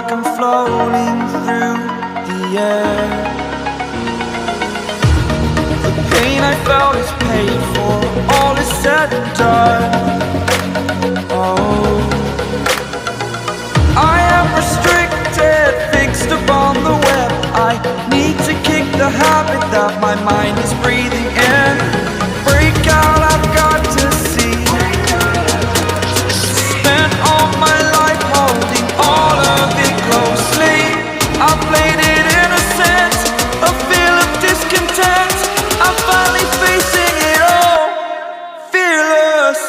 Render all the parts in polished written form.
like I'm floating through the air. The pain I felt is paid for, all is said and done. Oh, I am restricted, fixed upon the web. I need to kick the habit that my mind is breathing in. Break out, I've got to see. Spent all my life holding all of it closely. I played it innocent, a feel of discontent. I'm finally facing it all, fearless.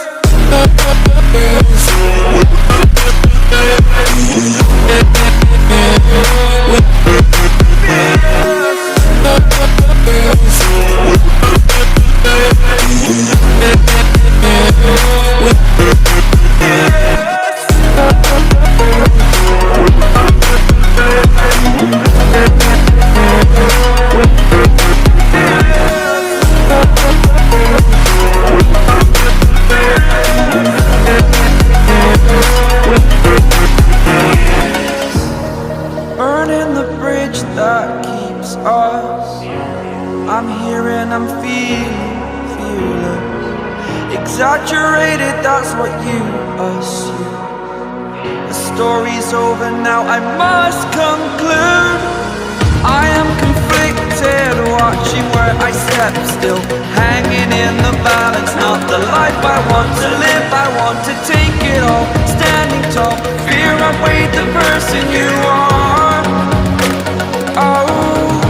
Burning the bridge that keeps us. I'm here and I'm feeling fearless. Exaggerated, that's what you assume. The story's over now, I must conclude. I am conflicted, watching where I step still, hanging in the balance. Not the life I want to live, I want to take it all. Standing tall, fear outweighed the person you are. Oh,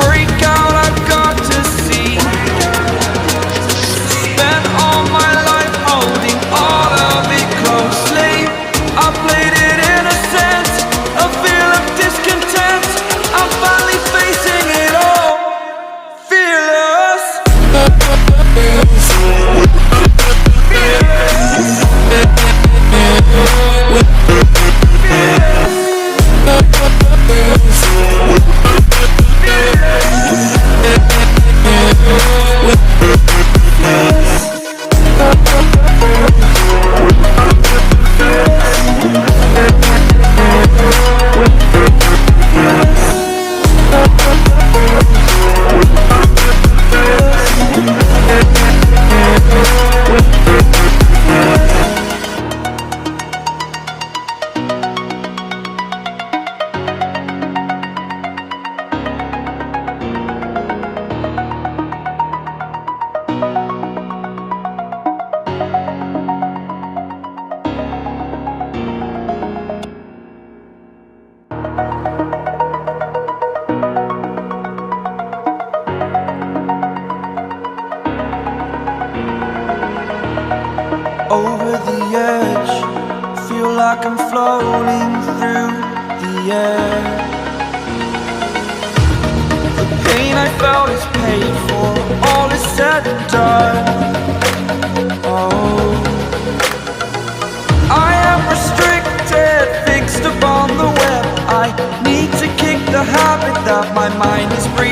break out, I've got to see. Spent all my life holding all of it closely. I played it innocent, a feel of discontent. I'm finally facing it all, fearless. Over the edge, feel like I'm floating through the air. The pain I felt is paid for, all is said and done. Oh, I am restricted, fixed upon the web. I need to kick the habit that my mind is breathing.